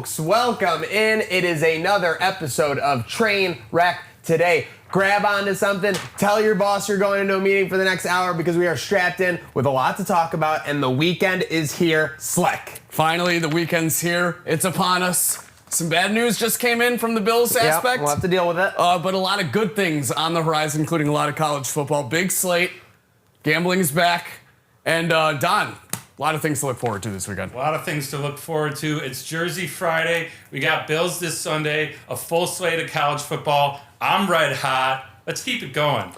folks, welcome in. It is another episode of Trainwreck today. Grab onto something, tell your boss you're going into a meeting for the next hour because we are strapped in with a lot to talk about, and the weekend is here slick. Finally, the weekend's here. It's upon us. Some bad news just came in from the Bills aspect. We'll have to deal with it. But a lot of good things on the horizon, including a lot of college football. Big slate. Gambling is back. And Don, a lot of things to look forward to this weekend. A lot of things to look forward to. It's Jersey Friday. We got Bills this Sunday, a full slate of college football. I'm red hot. Let's keep it going.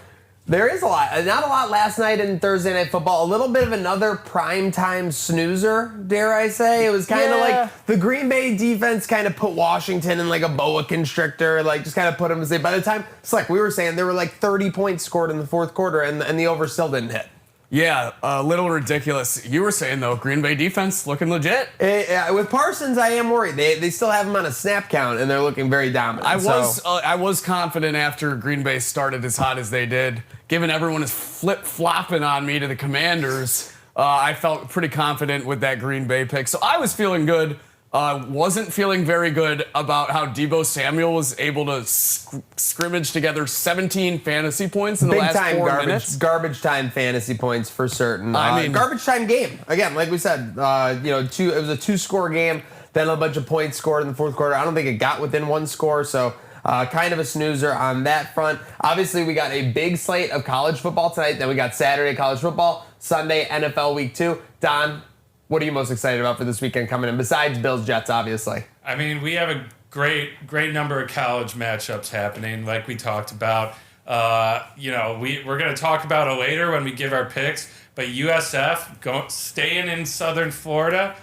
There is a lot. Not a lot last night in Thursday Night Football. A little bit of another primetime snoozer, dare I say. It was kind of like the Green Bay defense kind of put Washington in like a boa constrictor, like just kind of put them to say. By the time, it's like we were saying, there were like 30 points scored in the fourth quarter, and the over still didn't hit. Yeah, a little ridiculous. You were saying, though, Green Bay defense looking legit. With Parsons, I am worried. They still have him on a snap count, and they're looking very dominant. I was confident after Green Bay started as hot as they did. Given everyone is flip-flopping on me to the Commanders, I felt pretty confident with that Green Bay pick. So I was feeling good. Wasn't feeling very good about how Deebo Samuel was able to scrimmage together 17 fantasy points in the last 4 minutes. Garbage time fantasy points for certain. I mean, garbage time game. Again, like we said, it was a 2-score game, then a bunch of points scored in the fourth quarter. I don't think it got within one score, so kind of a snoozer on that front. Obviously, we got a big slate of college football tonight. Then we got Saturday college football, Sunday NFL Week 2. Don, what are you most excited about for this weekend coming in, besides Bills-Jets, obviously? I mean, we have a great number of college matchups happening, like we talked about. We're going to talk about it later when we give our picks, but USF staying in Southern Florida.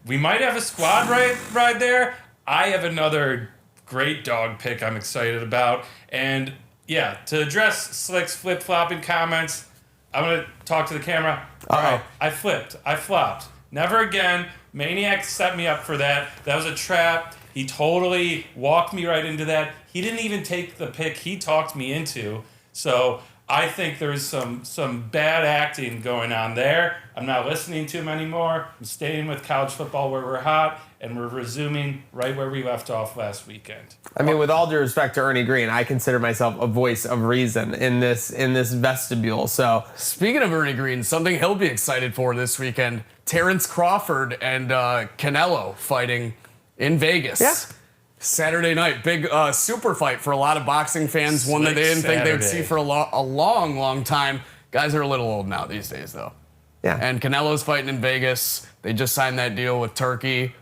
We might have a squad right there. I have another great dog pick I'm excited about. And, yeah, to address Slick's flip-flopping comments, I'm going to talk to the camera. All right, I flopped. Never again. Maniac set me up for that. That was a trap. He totally walked me right into that. He didn't even take the pick he talked me into. So I think there's some bad acting going on there. I'm not listening to him anymore. I'm staying with college football where we're hot, and we're resuming right where we left off last weekend. I mean, with all due respect to Ernie Green, I consider myself a voice of reason in this vestibule. So, speaking of Ernie Green, something he'll be excited for this weekend: Terrence Crawford and Canelo fighting in Vegas. Yeah. Saturday night, big super fight for a lot of boxing fans. One that they didn't think they would see for a long time. Guys are a little old now these days, though. Yeah. And Canelo's fighting in Vegas. They just signed that deal with Turkey.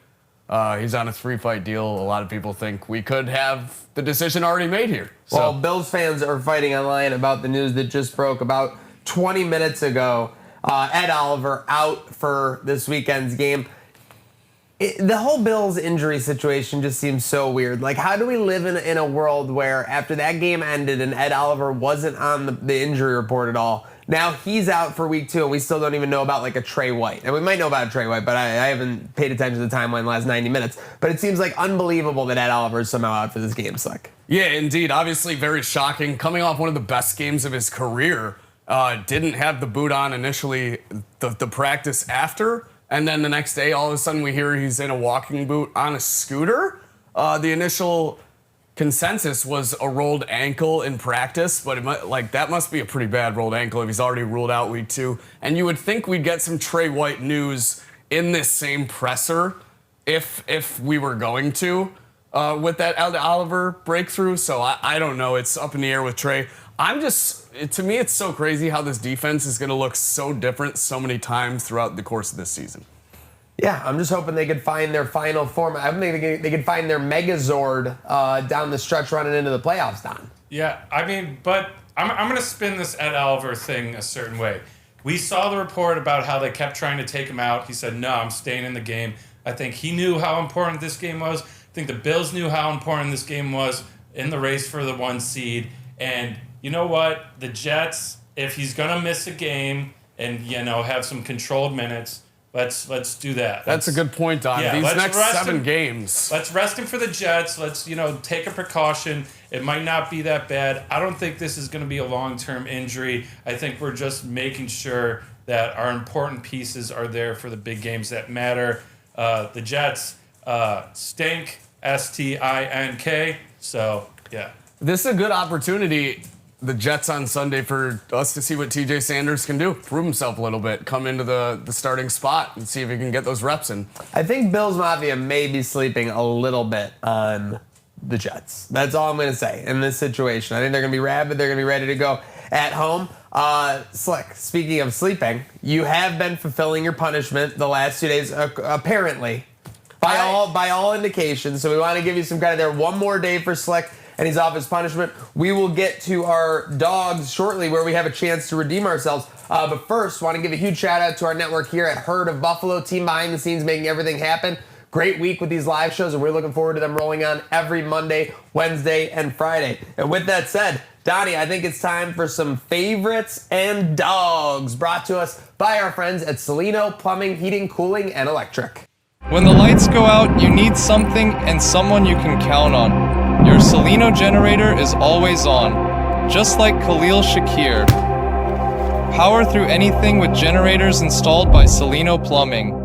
He's on a 3-fight deal. A lot of people think we could have the decision already made here. So. Well, Bills fans are fighting online about the news that just broke about 20 minutes ago. Ed Oliver out for this weekend's game. The whole Bills injury situation just seems so weird. Like, how do we live in a world where after that game ended and Ed Oliver wasn't on the injury report at all, now he's out for week 2 and we still don't even know about like a Trey White. And we might know about a Trey White, but I haven't paid attention to the timeline the last 90 minutes. But it seems like unbelievable that Ed Oliver is somehow out for this game, Slick. Yeah, indeed. Obviously very shocking. Coming off one of the best games of his career. Didn't have the boot on initially, the practice after. And then the next day, all of a sudden, we hear he's in a walking boot on a scooter. The initial consensus was a rolled ankle in practice, but that must be a pretty bad rolled ankle if he's already ruled out week 2. And you would think we'd get some Trey White news in this same presser if we were going to with that Oliver breakthrough. So I don't know. It's up in the air with Trey. To me, it's so crazy how this defense is going to look so different so many times throughout the course of this season. Yeah, I'm just hoping they could find their final form. I think they could find their Megazord down the stretch running into the playoffs, Don. Yeah, I mean, but I'm going to spin this Ed Oliver thing a certain way. We saw the report about how they kept trying to take him out. He said, no, I'm staying in the game. I think he knew how important this game was. I think the Bills knew how important this game was in the race for the 1 seed. And you know what? The Jets, if he's going to miss a game and, have some controlled minutes, let's do that. That's a good point, Don. Yeah, these next 7 games. Let's rest him for the Jets. Let's, take a precaution. It might not be that bad. I don't think this is going to be a long-term injury. I think we're just making sure that our important pieces are there for the big games that matter. The Jets, Stink, S-T-I-N-K. So, yeah. This is a good opportunity, the Jets on Sunday, for us to see what TJ Sanders can do. Prove himself a little bit. Come into the starting spot and see if he can get those reps in. I think Bills Mafia may be sleeping a little bit on the Jets. That's all I'm going to say in this situation. I think they're going to be rabid. They're going to be ready to go at home. Slick, speaking of sleeping, you have been fulfilling your punishment the last 2 days, apparently, by all indications. So we want to give you some credit there. One more day for Slick, and he's off his punishment. We will get to our dogs shortly, where we have a chance to redeem ourselves. But first, want to give a huge shout out to our network here at Herd of Buffalo, team behind the scenes making everything happen. Great week with these live shows, and we're looking forward to them rolling on every Monday, Wednesday, and Friday. And with that said, Donnie, I think it's time for some favorites and dogs, brought to us by our friends at Celino Plumbing, Heating, Cooling, and Electric. When the lights go out, you need something and someone you can count on. Your Celino generator is always on, just like Khalil Shakir. Power through anything with generators installed by Celino Plumbing.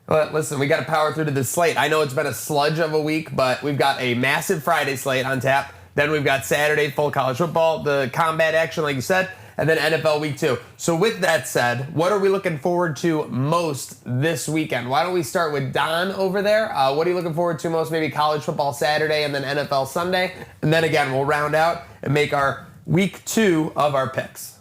Well, listen, we got to power through to this slate. I know it's been a sludge of a week, but we've got a massive Friday slate on tap. Then we've got Saturday, full college football, the combat action, like you said, and then NFL week 2. So with that said, what are we looking forward to most this weekend? Why don't we start with Don over there? What are you looking forward to most? Maybe college football Saturday and then NFL Sunday. And then again, we'll round out and make our week 2 of our picks.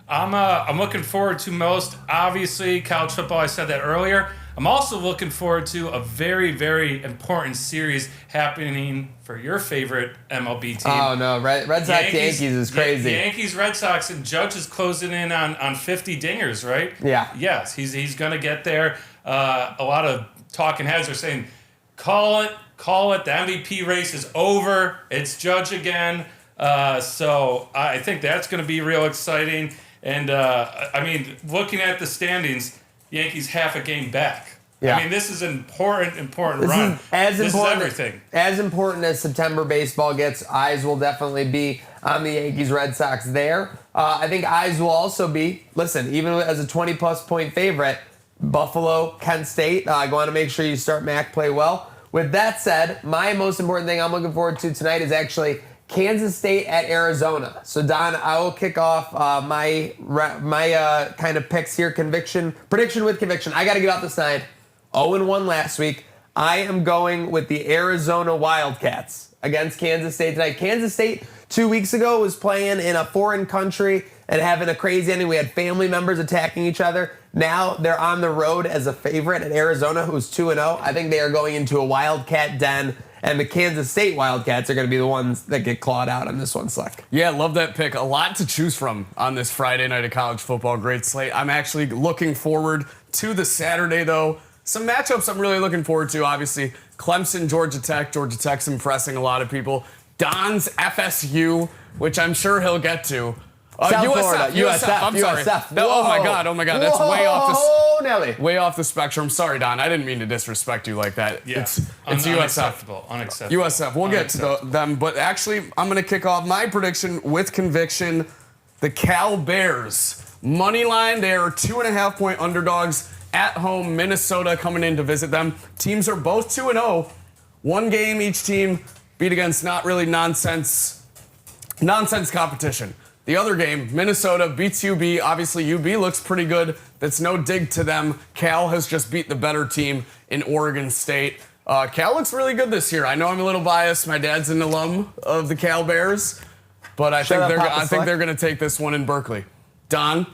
I'm looking forward to most, obviously, college football. I said that earlier. I'm also looking forward to a very, very important series happening for your favorite MLB team. Oh, no. Red Sox Yankees is crazy. Yankees, Red Sox, and Judge is closing in on 50 dingers, right? Yeah. Yes, he's going to get there. A lot of talking heads are saying, call it. The MVP race is over. It's Judge again. So I think that's going to be real exciting. And, I mean, looking at the standings, Yankees half a game back. Yeah. I mean, this is an important This run. Is this is everything. As important as September baseball gets, eyes will definitely be on the Yankees Red Sox there. I think eyes will also be, listen, even as a 20-plus point favorite, Buffalo, Kent State. I want to make sure you start Mac play well. With that said, my most important thing I'm looking forward to tonight is actually Kansas State at Arizona. So, Don, I will kick off my kind of picks here. Prediction with conviction. I got to get off the side. 0-1 last week. I am going with the Arizona Wildcats against Kansas State tonight. Kansas State 2 weeks ago was playing in a foreign country and having a crazy ending. We had family members attacking each other. Now they're on the road as a favorite at Arizona, who's 2-0. I think they are going into a Wildcat den. And the Kansas State Wildcats are going to be the ones that get clawed out on this one, Slick. Yeah, love that pick. A lot to choose from on this Friday night of college football. Great slate. I'm actually looking forward to the Saturday, though. Some matchups I'm really looking forward to, obviously. Clemson, Georgia Tech. Georgia Tech's impressing a lot of people. Don's FSU, which I'm sure he'll get to. USF. I'm sorry. No, oh my God. That's way off the spectrum. Sorry, Don. I didn't mean to disrespect you like that. Yeah. It's USF. Unacceptable. USF. We'll get to them. But actually, I'm going to kick off my prediction with conviction. The Cal Bears. Money line. They are 2.5-point underdogs at home. Minnesota coming in to visit them. Teams are both 2-0. One game each team beat against not really nonsense competition. The other game, Minnesota beats UB. Obviously, UB looks pretty good. That's no dig to them. Cal has just beat the better team in Oregon State. Cal looks really good this year. I know I'm a little biased. My dad's an alum of the Cal Bears, but I think they're going to take this one in Berkeley. Don,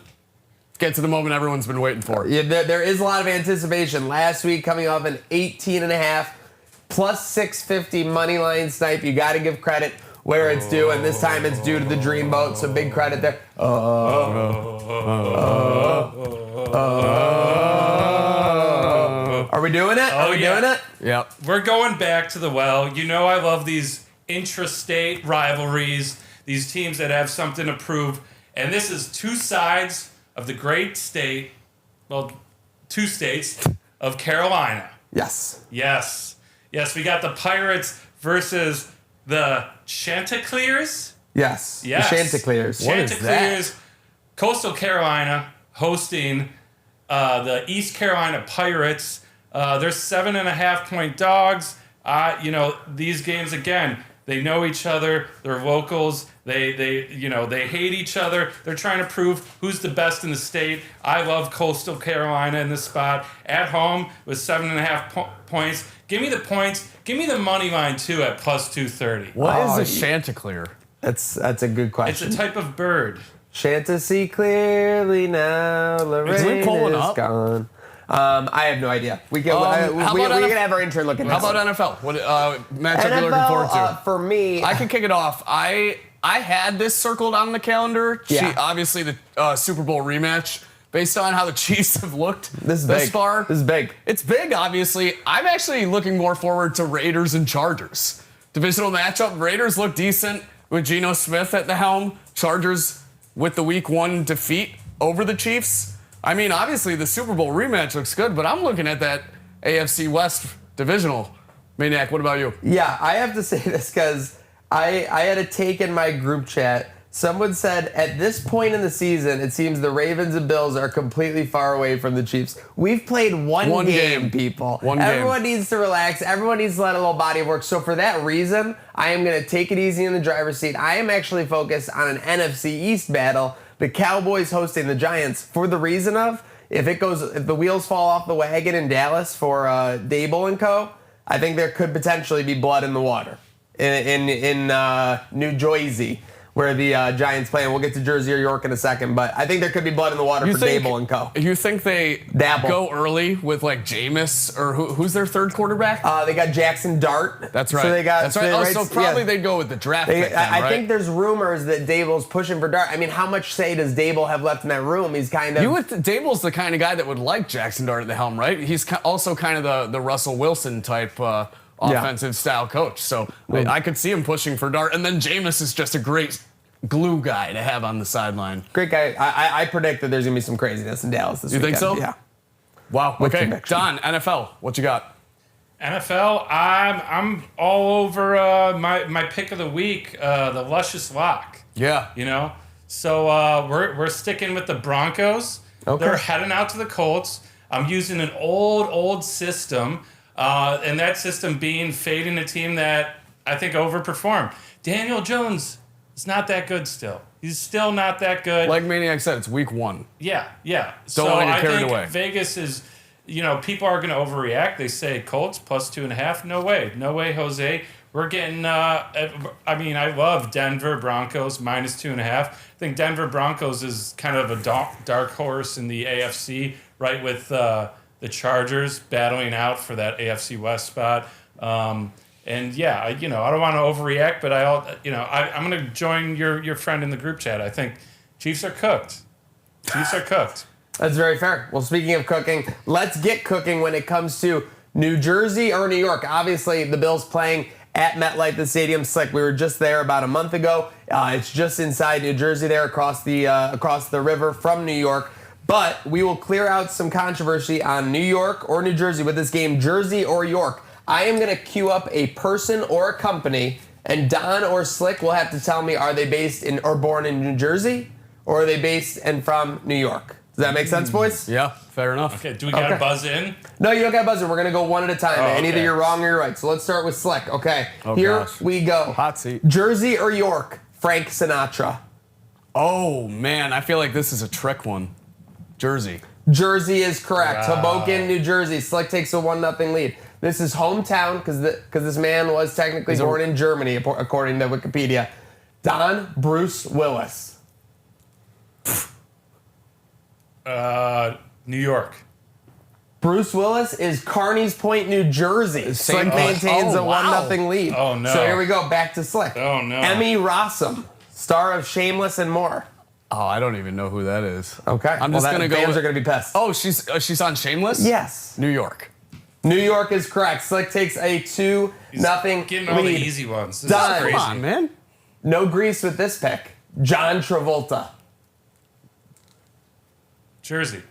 get to the moment everyone's been waiting for. Yeah, there is a lot of anticipation. Last week, coming off an 18.5 plus 650 money line snipe. You got to give credit where it's due, and this time it's due to the Dreamboat, so big credit there. Are we doing it? Are we doing it? Yep. We're going back to the well. You know I love these intrastate rivalries, these teams that have something to prove, and this is two sides of the great state, well, two states of Carolina. Yes. Yes, we got the Pirates versus the Chanticleers? Yes. Yes. The Chanticleers. What is that? Chanticleers, Coastal Carolina hosting the East Carolina Pirates. They're 7.5-point dogs. These games again. They know each other. They're locals. They hate each other. They're trying to prove who's the best in the state. I love Coastal Carolina in this spot. At home with 7.5 points. Give me the points. Give me the money line too at plus 230. What is a Chanticleer? That's a good question. It's a type of bird. Chant to see clearly now. Lorraine pulling is up? gone. I have no idea. We can have our intern look at How this. about NFL? What matchup are you looking forward to? For me, I can kick it off. I had this circled on the calendar. Yeah. Obviously, the Super Bowl rematch. Based on how the Chiefs have looked this thus far. This is big. It's big, obviously. I'm actually looking more forward to Raiders and Chargers. Divisional matchup. Raiders look decent with Geno Smith at the helm. Chargers with the Week 1 defeat over the Chiefs. I mean, obviously, the Super Bowl rematch looks good, but I'm looking at that AFC West divisional. Maniac, what about you? Yeah, I have to say this because I had a take in my group chat. Someone said, at this point in the season, it seems the Ravens and Bills are completely far away from the Chiefs. We've played one game, people. Everyone needs to relax. Everyone needs to let a little body work. So for that reason, I am going to take it easy in the driver's seat. I am actually focused on an NFC East battle. The Cowboys hosting the Giants for the reason of, if the wheels fall off the wagon in Dallas for Dable and co., I think there could potentially be blood in the water in New Jersey, where the Giants play, and we'll get to Jersey or York in a second, but I think there could be blood in the water for Dable and co. You think they go early with like Jameis, or who's their third quarterback? They got Jackson Dart. That's right. So they got, That's right. So probably they'd go with the draft pick then, I right? think there's rumors that Dable's pushing for Dart. I mean, how much say does Dable have left in that room? He's kind of... Dable's the kind of guy that would like Jackson Dart at the helm, right? He's also kind of the Russell Wilson type offensive style coach. So I could see him pushing for Dart. And then Jameis is just a great glue guy to have on the sideline. Great guy. I predict that there's going to be some craziness in Dallas this weekend. You think so? Yeah. Wow. With Okay. conviction. Don, NFL, what you got? NFL, I'm all over my pick of the week, the Luscious Lock. Yeah. So we're sticking with the Broncos. Okay. They're heading out to the Colts. I'm using an old system, and that system being fading a team that I think overperformed. Daniel Jones is not that good still. He's still not that good. Like Maniac said, it's week 1. Yeah. Don't want to get carried away. Vegas is, people are going to overreact. They say Colts plus 2.5. No way, Jose. We're getting. I love Denver Broncos minus 2.5. I think Denver Broncos is kind of a dark horse in the AFC, right with the Chargers battling out for that AFC West spot. And yeah, I don't want to overreact, but I'm going to join your friend in the group chat. I think Chiefs are cooked. That's very fair. Well, speaking of cooking, let's get cooking when it comes to New Jersey or New York. Obviously, the Bills playing at MetLife, the stadium. Slick, we were just there about a month ago. It's just inside New Jersey there, across the river from New York. But we will clear out some controversy on New York or New Jersey with this game, Jersey or York. I am going to queue up a person or a company, and Don or Slick will have to tell me, are they based in or born in New Jersey, or are they based and from New York? Does that make sense, boys? Yeah, fair enough. Okay, do we got to buzz in? No, you don't got to buzz in. We're going to go one at a time. And okay. either you're wrong or you're right. So let's start with Slick. Okay, here gosh. we go. Hot seat. Jersey or York, Frank Sinatra. Oh, man, I feel like this is a trick one. Jersey. Jersey is correct. Wow. Hoboken, New Jersey. Slick takes a 1-0 lead. This is hometown because this man was technically born in Germany, according to Wikipedia. Don, Bruce Willis. New York. Bruce Willis is Carney's Point, New Jersey. Slick maintains a 1-0 lead. Oh, no. So here we go, back to Slick. Oh, no. Emmy Rossum, star of Shameless and more. Oh, I don't even know who that is. Okay. I'm just going to go. Fans with- are going to be pissed. Oh, she's on Shameless? Yes. New York. New York is correct. Slick takes a 2-0 Getting all the lead. easy ones. This Done. is crazy. Come on, man. No grease with this pick. John Travolta. Jersey.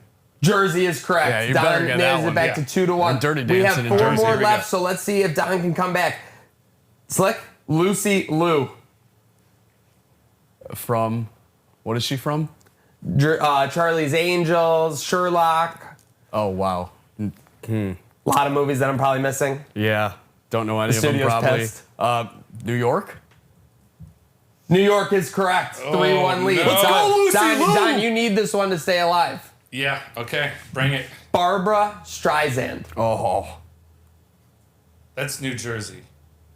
Jersey is correct. Yeah, you better Don get nails that it back one. to 2-1. We're dirty We have dancing in 4 Jersey. more Here we left, go. so let's see if Don can come back. Slick, Lucy Liu. From, what is she from? Charlie's Angels, Sherlock. Oh, wow. A lot of movies that I'm probably missing. Yeah. Don't know any The of them studio's probably. pissed. New York? New York is correct. 3-1 lead. no. Let's go, Lucy Lou! Don, you need this one to stay alive. Yeah, okay, bring it. Barbara Streisand. Oh. That's New Jersey.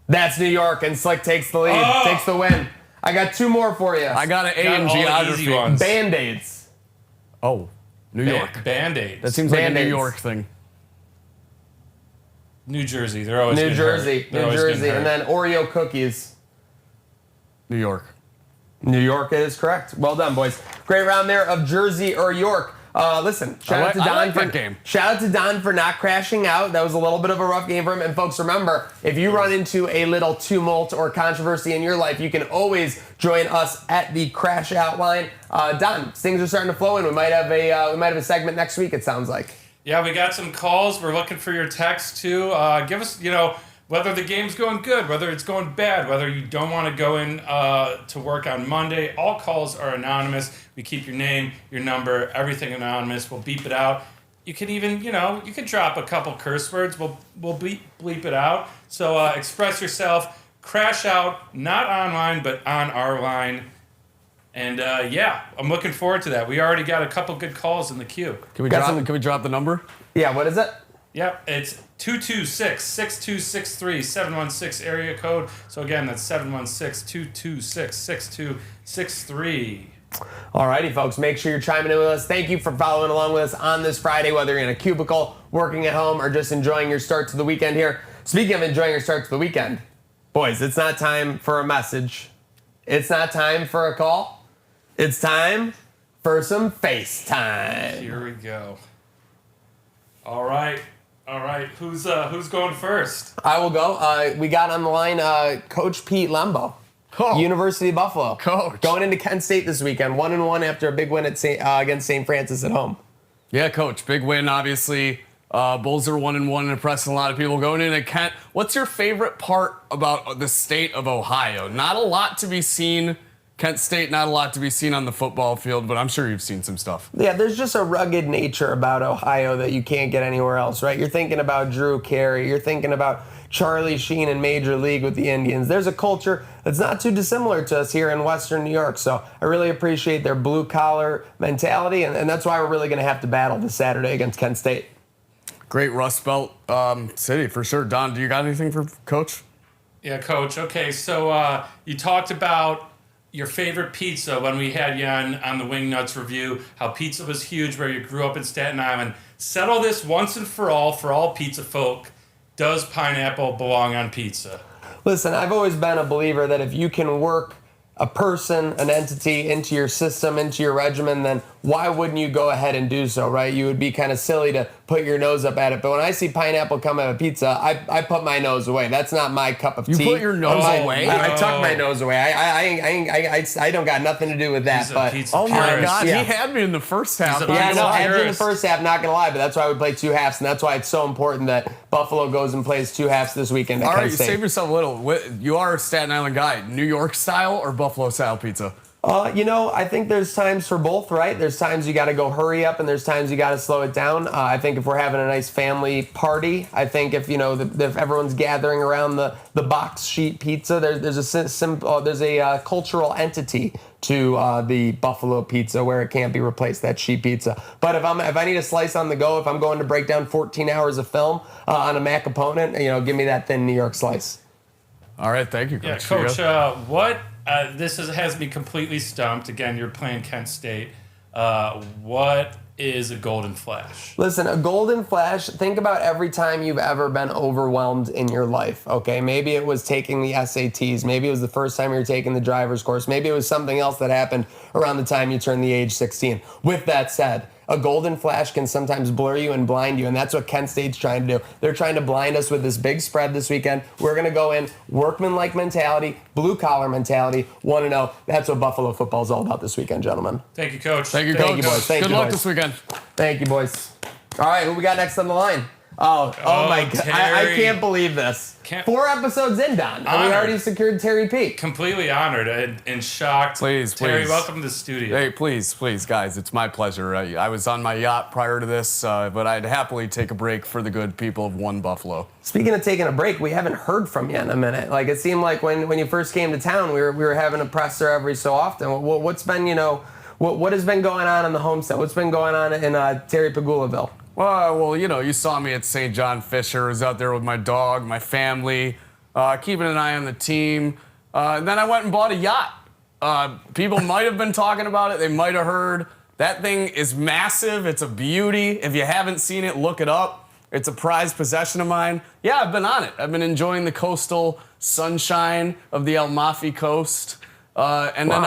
That's New York, and Slick takes the lead, takes the win. I got 2 more for you. I got an A Got in all the geography. easy ones. Band-Aids. Oh. New York. Band-Aids. That seems like a New Band-Aids. York thing. New Jersey. They're always New getting Jersey. hurt. They're New always Jersey. getting And hurt. then Oreo cookies. New York. New York is correct. Well done, boys. Great round there of Jersey or York. Listen, shout out to Don I like for that game. Shout out to Don for not crashing out. That was a little bit of a rough game for him. And folks, remember, if you run into a little tumult or controversy in your life, you can always join us at the Crash Out line. Don, things are starting to flow in. We might have a segment next week. It sounds like. Yeah, we got some calls. We're looking for your texts too. Give us, whether the game's going good, whether it's going bad, whether you don't want to go in to work on Monday. All calls are anonymous. We keep your name, your number, everything anonymous. We'll beep it out. You can even, you can drop a couple curse words. We'll bleep it out. So express yourself. Crash out, not online, but on our line. And yeah, I'm looking forward to that. We already got a couple good calls in the queue. Can we drop the number? Yeah, what is it? Yep, it's 226-6263, 716 area code. So again, that's 716-226-6263. Alrighty, folks, make sure you're chiming in with us. Thank you for following along with us on this Friday, whether you're in a cubicle, working at home, or just enjoying your start to the weekend here. Speaking of enjoying your start to the weekend, boys, it's not time for a message. It's not time for a call. It's time for some FaceTime. Here we go. All right. Who's going first? I will go. We got on the line Coach Pete Lembo, University of Buffalo. Coach. Going into Kent State this weekend, 1-1 after a big win at against St. Francis at home. Yeah, Coach. Big win, obviously. Bulls are 1-1 and impressing a lot of people going into Kent. What's your favorite part about the state of Ohio? Not a lot to be seen. Kent State, not a lot to be seen on the football field, but I'm sure you've seen some stuff. Yeah, there's just a rugged nature about Ohio that you can't get anywhere else, right? You're thinking about Drew Carey. You're thinking about Charlie Sheen in Major League with the Indians. There's a culture that's not too dissimilar to us here in Western New York. So I really appreciate their blue-collar mentality, and that's why we're really going to have to battle this Saturday against Kent State. Great Rust Belt city, for sure. Don, do you got anything for Coach? Yeah, Coach. Okay, so you talked about your favorite pizza when we had you on the Wing Nuts review, how pizza was huge where you grew up in Staten Island. Settle this once and for all pizza folk. Does pineapple belong on pizza? Listen, I've always been a believer that if you can work a person, an entity into your system, into your regimen, then why wouldn't you go ahead and do so, right? You would be kind of silly to put your nose up at it. But when I see pineapple come at a pizza, I put my nose away. That's not my cup of tea. You put your nose away? I tuck my nose away. I don't got nothing to do with that. He's a But pizza Oh my purist. God, Yeah. he had me in the first half. He's a yeah, pizza no, I had you in the purist. first half, not gonna lie, but that's why we play 2 halves, and that's why it's so important that Buffalo goes and plays 2 halves this weekend at All right, Kent you State. save yourself a little. You are a Staten Island guy. New York style or Buffalo style pizza? I think there's times for both, right? There's times you got to go hurry up, and there's times you got to slow it down. I think if we're having a nice family party, I think if if everyone's gathering around the box sheet pizza, there's a cultural entity to the Buffalo pizza where it can't be replaced, that sheet pizza. But if I need a slice on the go, if I'm going to break down 14 hours of film on a MAC opponent, give me that thin New York slice. All right, thank you, Yeah, Coach. Coach, what has me completely stumped. Again, you're playing Kent State. What is a golden flash? Listen, a golden flash, think about every time you've ever been overwhelmed in your life, okay? Maybe it was taking the SATs. Maybe it was the first time you were taking the driver's course. Maybe it was something else that happened around the time you turned the age 16. With that said, a golden flash can sometimes blur you and blind you, and that's what Kent State's trying to do. They're trying to blind us with this big spread this weekend. We're going to go in, workman-like mentality, blue-collar mentality, 1-0. That's what Buffalo football is all about this weekend, gentlemen. Thank you, Coach. Thank you, Coach. you, boys. Thank Good you, luck boys. this weekend. Thank you, boys. All right, who we got next on the line? Oh my God. I Terry. can't believe this. 4 episodes in, Don. And we Honored. already secured Terry P. Completely honored and shocked. Please, Terry, please. welcome to the studio. Hey, please, guys, it's my pleasure. I was on my yacht prior to this, but I'd happily take a break for the good people of One Buffalo. Speaking of taking a break, we haven't heard from you in a minute. Like, it seemed like when you first came to town, we were having a presser every so often. What's been, what has been going on in the homestead? What's been going on in Terry Pegulaville? Well, you saw me at St. John Fisher. I was out there with my dog, my family, keeping an eye on the team. And then I went and bought a yacht. People might have been talking about it. They might have heard. That thing is massive. It's a beauty. If you haven't seen it, look it up. It's a prized possession of mine. Yeah, I've been on it. I've been enjoying the coastal sunshine of the Amalfi coast. And then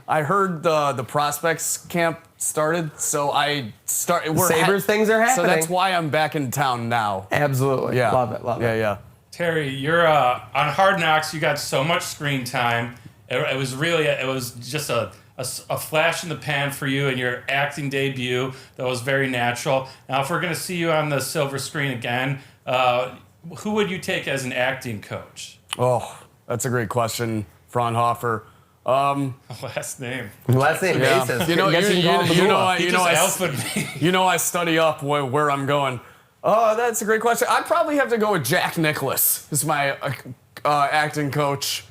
I heard the prospects camp started, so I started. Sabres things are happening. So that's why I'm back in town now. Absolutely. Yeah. Love it. Yeah. Terry, you're on Hard Knocks. You got so much screen time. It was just a flash in the pan for you in your acting debut. That was very natural. Now, if we're going to see you on the silver screen again, who would you take as an acting coach? Oh, that's a great question, Fraunhofer. Last name basis. You know, I study up where I'm going. Oh, that's a great question. I'd probably have to go with Jack Nicklaus. This is my acting coach.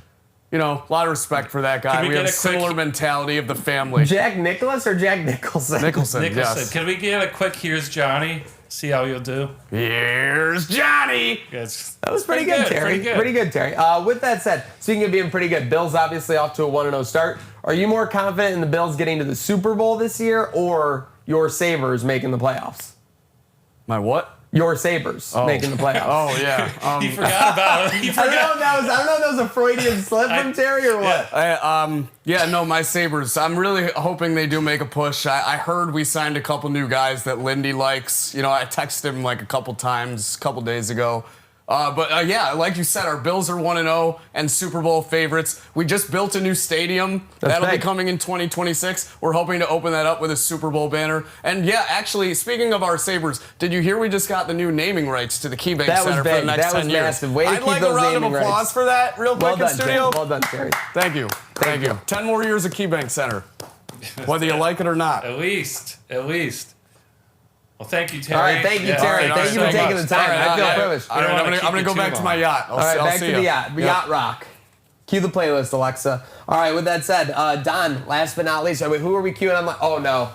A lot of respect for that guy. We have a similar mentality of the family. Jack Nicklaus or Jack Nicholson? Nicholson, yes. Can we get a quick "Here's Johnny"? See how you'll do. Here's Johnny. That was pretty good, Terry. Pretty good, Terry. With that said, speaking of being pretty good, Bills obviously off to a 1-0 start. Are you more confident in the Bills getting to the Super Bowl this year, or your Sabres making the playoffs? My what? Your Sabres making the playoffs. Oh, yeah. He forgot about it. I don't know if that was a Freudian slip from Terry or what. My Sabres. I'm really hoping they do make a push. I heard we signed a couple new guys that Lindy likes. I texted him like a couple times a couple days ago. Like you said, our Bills are 1-0 and Super Bowl favorites. We just built a new stadium. That'll be coming in 2026. We're hoping to open that up with a Super Bowl banner. And actually, speaking of our Sabres, did you hear we just got the new naming rights to the KeyBank Center for the next 10 years? Massive. Way to I'd keep like those a round of naming applause rights. for that real quick in studio. Well done, Terry. Thank you. 10 more years of KeyBank Center, whether you like it or not. At least. Well, thank you, Terry. All right, thank you, Terry. Thank you for taking the time. I feel privileged. All right, I'm going to go back to my yacht. All right, back to the yacht. Yacht rock. Cue the playlist, Alexa. All right, with that said, Don, last but not least, who are we queuing on? Oh, no.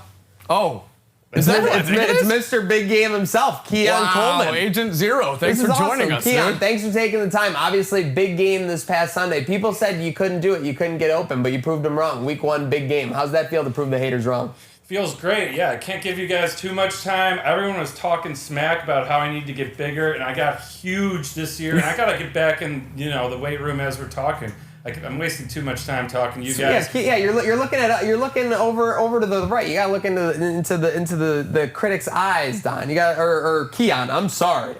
Oh. It's Mr. Big Game himself, Keon Coleman. Agent Zero. Thanks for joining us, Keon, dude. thanks for taking the time. Obviously, big game this past Sunday. People said you couldn't do it. You couldn't get open, but you proved them wrong. Week 1, big game. How's that feel to prove the haters wrong? Feels great. Yeah, I can't give you guys too much time. Everyone was talking smack about how I need to get bigger, and I got huge this year, and I got to get back in, the weight room as we're talking. I'm wasting too much time talking to you guys. Yeah, you're looking over to the right. You gotta look into the critic's eyes, Don. You got or Keon. I'm sorry,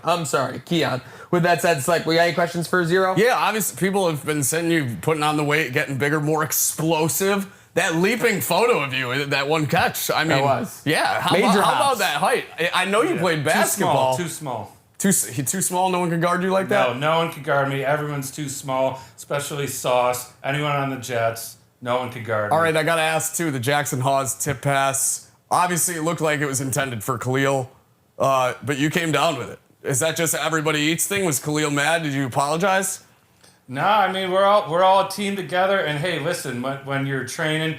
Keon. With that said, Slick, we got any questions for Zero? Yeah, obviously people have been sending you putting on the weight, getting bigger, more explosive. That leaping photo of you, that one catch. I mean, that was. Yeah. How about that height? I know you played basketball. Too small. Too small? No one can guard you like that? No one can guard me. Everyone's too small, especially Sauce. Anyone on the Jets, no one can guard me. All right, I got to ask, too, the Jackson Hawes tip pass. Obviously, it looked like it was intended for Khalil, but you came down with it. Is that just everybody eats thing? Was Khalil mad? Did you apologize? No, I mean, we're all a team together. And, hey, listen, when you're training,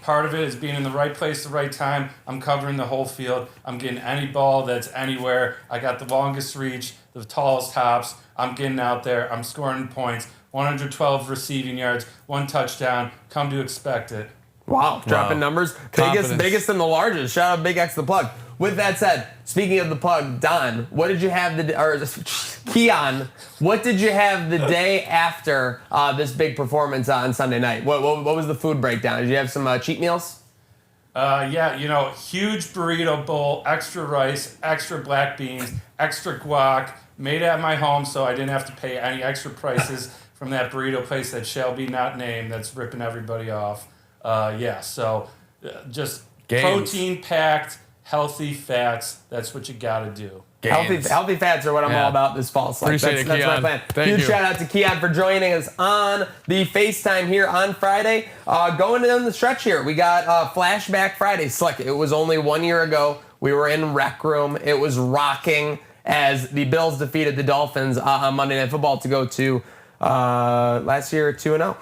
part of it is being in the right place, the right time. I'm covering the whole field. I'm getting any ball that's anywhere. I got the longest reach, the tallest hops. I'm getting out there. I'm scoring points. 112 receiving yards, 1 touchdown. Come to expect it. Wow, dropping numbers. Biggest and the largest. Shout out Big X the Plug. With that said, speaking of the plug, Don, what did you have Keon, what did you have the day after this big performance on Sunday night? What was the food breakdown? Did you have some cheat meals? Huge burrito bowl, extra rice, extra black beans, extra guac, made at my home so I didn't have to pay any extra prices from that burrito place that shall be not named that's ripping everybody off. Just Games. protein-packed, healthy fats. That's what you got to do. Healthy fats are what I'm all about this fall. So Appreciate it, that's my Keon. plan. Thank Huge you. shout out to Keon for joining us on the FaceTime here on Friday. Going down the stretch here, we got Flashback Friday. Slick, it was only 1 year ago. We were in Rec Room. It was rocking as the Bills defeated the Dolphins on Monday Night Football to go to last year 2-0.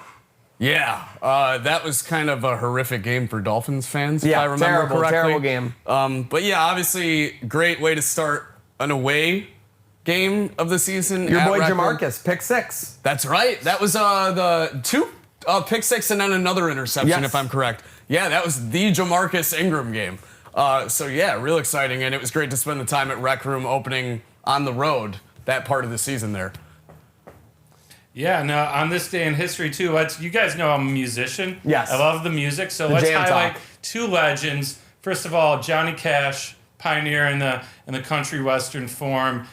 Yeah, that was kind of a horrific game for Dolphins fans, if I remember terrible, correctly. terrible game. But yeah, obviously, great way to start an away game of the season. Your at boy Rec Room. Jamarcus, pick 6. That's right. That was the 2 pick 6 and then another interception, Yes. if I'm correct. Yeah, that was the Jamarcus Ingram game. So yeah, real exciting, and it was great to spend the time at Rec Room opening on the road that part of the season there. Yeah, no, on this day in history, too, you guys know I'm a musician. Yes. I love the music, so The let's jam highlight talk. 2 legends. First of all, Johnny Cash, pioneer in the country western form.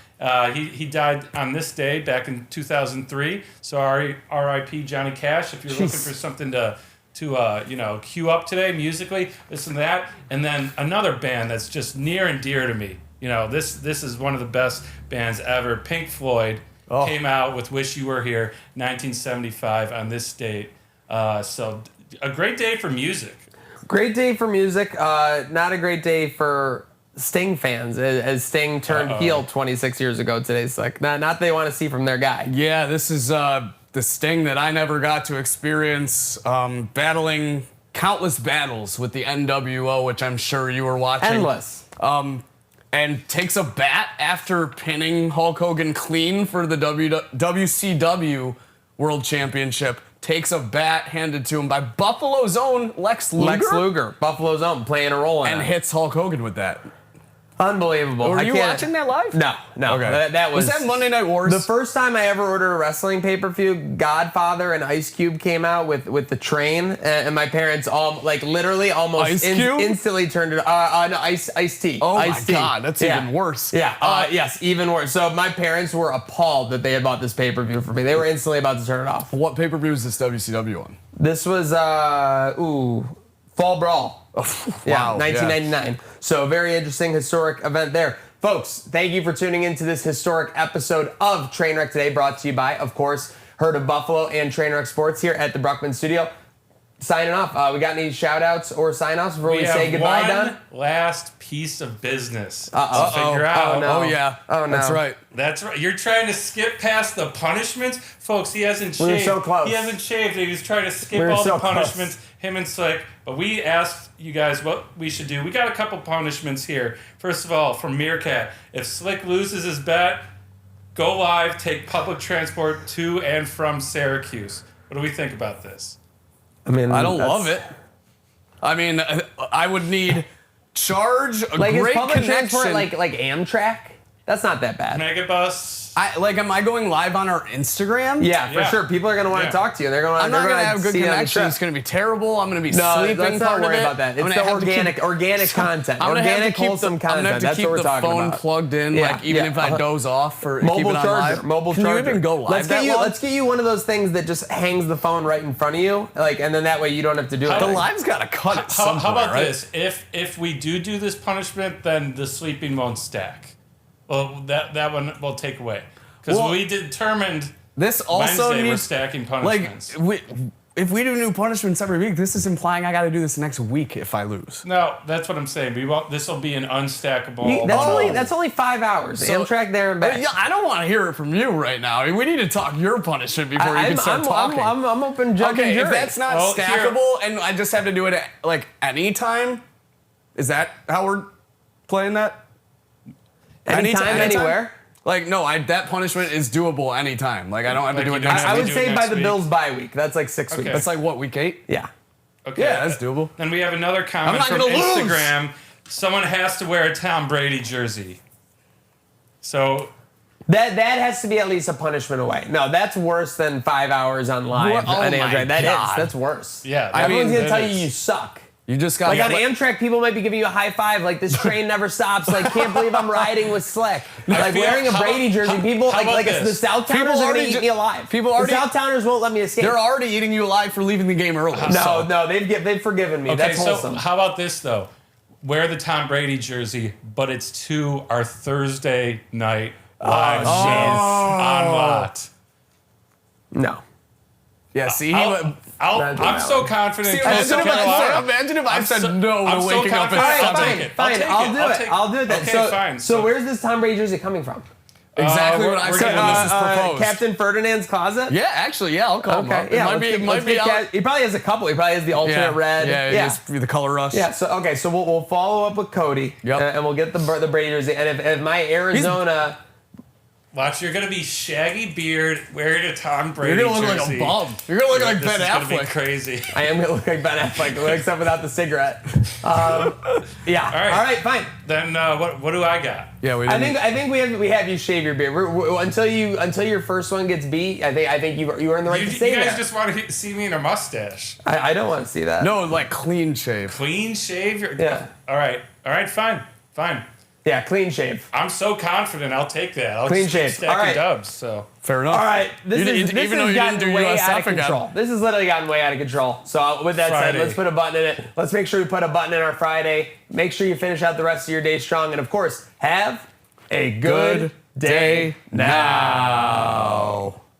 He died on this day back in 2003. So R.I.P. Johnny Cash. If you're looking for something to cue up today musically, listen to that. And then another band that's just near and dear to me. This is one of the best bands ever. Pink Floyd came out with "Wish You Were Here" 1975 on this date. So a great day for music. Great day for music. Not a great day for Sting fans, as Sting turned heel 26 years ago today. It's like not they want to see from their guy. Yeah, this is the Sting that I never got to experience, battling countless battles with the NWO, which I'm sure you were watching. Endless. And takes a bat after pinning Hulk Hogan clean for the WCW World Championship. Takes a bat handed to him by Buffalo's own Lex Luger. Lex Luger, Buffalo's own, playing a role in And it. hits Hulk Hogan with that. Unbelievable. Were you watching that live? No. Okay. That was that Monday Night Wars? The first time I ever ordered a wrestling pay-per-view, Godfather and Ice Cube came out with the train, and my parents literally almost Ice Cube? instantly turned it. No, Ice-T. Oh my Ice-T. God, that's even worse. Yeah. Yes, even worse. So my parents were appalled that they had bought this pay-per-view for me. They were instantly about to turn it off. What pay-per-view is this WCW on? This was Fall Brawl. Wow, 1999. So a very interesting historic event there. Folks, thank you for tuning into this historic episode of Trainwreck Today, brought to you by, of course, Herd of Buffalo and Trainwreck Sports here at the Bruckman Studio. Signing off. We got any shout-outs or sign-offs before we say goodbye, Don? Last piece of business to Uh-oh. figure out. Oh, no. Oh yeah. Oh, no. That's right. That's right. You're trying to skip past the punishments? Folks, he hasn't We were shaved. so close. He hasn't shaved. He was trying to skip We were all so the close. punishments, him and Slick. But we asked you guys what we should do. We got a couple punishments here. First of all, from Meerkat, if Slick loses his bet, go live, take public transport to and from Syracuse. What do we think about this? I mean, I don't love it. I mean, I would need charge, a Like, is great public connection. transport like Amtrak? That's not that bad. Megabus. Am I going live on our Instagram? Yeah, for Yeah. sure. People are going to want to Yeah. talk to you. They're going I'm not going to have good see you on the connection. trip. It's going to be terrible. I'm going to be No, sleeping let's not part worry of it. about that. I'm It's gonna the have to keep- organic content. I'm gonna have Organic, to keep wholesome I'm gonna content. have to That's keep what we're the talking phone about. plugged in, Yeah, even yeah, if I uh-huh. doze off for keep Mobile it on charger. live. Mobile Can charger. you even go live Let's that long? Let's get you one of those things that just hangs the phone right in front of you, and then that way you don't have to do it. The live's got to cut at some How point, about right? this? If we do this punishment, then the sleeping won't stack. Well, that one we'll take away because Well, we determined This also Wednesday we're needs stacking punishments. if we do new punishments every week, this is implying I got to do this next week if I lose. No, that's what I'm saying. We won't. This will be an unstackable. That's only 5 hours. So- Amtrak there and back. Yeah, I don't want to hear it from you right now. I mean, we need to talk your punishment before you can start talking. I'm open judge and Okay, jury. if that's not Well, stackable and I just have to do it at any time, is that how we're playing that? anytime, anywhere. Like, no, that punishment is doable anytime. Like, I don't have to Like do you it don't next have I to would do say it by next the week. Bills bye week. That's like 6 Okay. weeks. That's like, what, week 8? Yeah. Okay. Yeah, that's doable. Then we have another comment not from gonna lose. Instagram. Someone has to wear a Tom Brady jersey. So That has to be at least a punishment away. No, that's worse than 5 hours on live. What? Oh on my Amtrak. That God. is. That's worse. Yeah, Everyone's mean, gonna tell that you is. you suck. You just got Like on Amtrak, people might be giving you a high five. Like, this train never stops. Like, can't believe I'm riding with Slick. Like, feel- wearing a how- Brady jersey. how- People how like about the this? Southtowners People are gonna already eat ju- me alive. people already- the Southtowners won't let me escape. They're already eating you alive for leaving the game early. No, they've forgiven me. Okay, That's so wholesome. how about this though? wear the Tom Brady jersey, but it's to our Thursday night live show on Lot. No. Yeah, see, I'm so confident. See, Coastal Carolina. imagine if I said no I'm to so waking up confident. at I'll 7. take it. Fine, I'll do it then. Okay, fine. So where's this Tom Brady jersey coming from? Exactly what we're I said gonna- when this is proposed. Captain Ferdinand's closet? Yeah, actually, yeah, I'll call him up. Okay, yeah. It might be out. He probably has a couple. He probably has the alternate red. Yeah, it is the color rush. Yeah, so we'll follow up with Cody, Yep. and we'll get the Brady jersey. And if my Arizona, Watch, you're gonna be shaggy beard wearing a Tom Brady You're gonna look jersey. like a bum. You're gonna look like This Ben is gonna be Affleck. crazy. I am gonna look like Ben Affleck, except without the cigarette. Yeah. All right, fine. Then what do I got? Yeah, we I didn't. think we have you shave your beard until your first one gets beat. I think you earn the right to You say guys that. just want to see me in a mustache. I don't want to see that. No, like clean shave. Clean shave? Yeah. All right, fine. Yeah, clean shave. I'm so confident. I'll take that. I'll Clean just shave. stack All right. of dubs. So Fair enough. All right, this Even has though you gotten didn't do way out USF of control. again. This has literally gotten way out of control. So with that Friday. said, let's put a button in it. Let's make sure we put a button in our Friday. Make sure you finish out the rest of your day strong, and of course, have a good day now.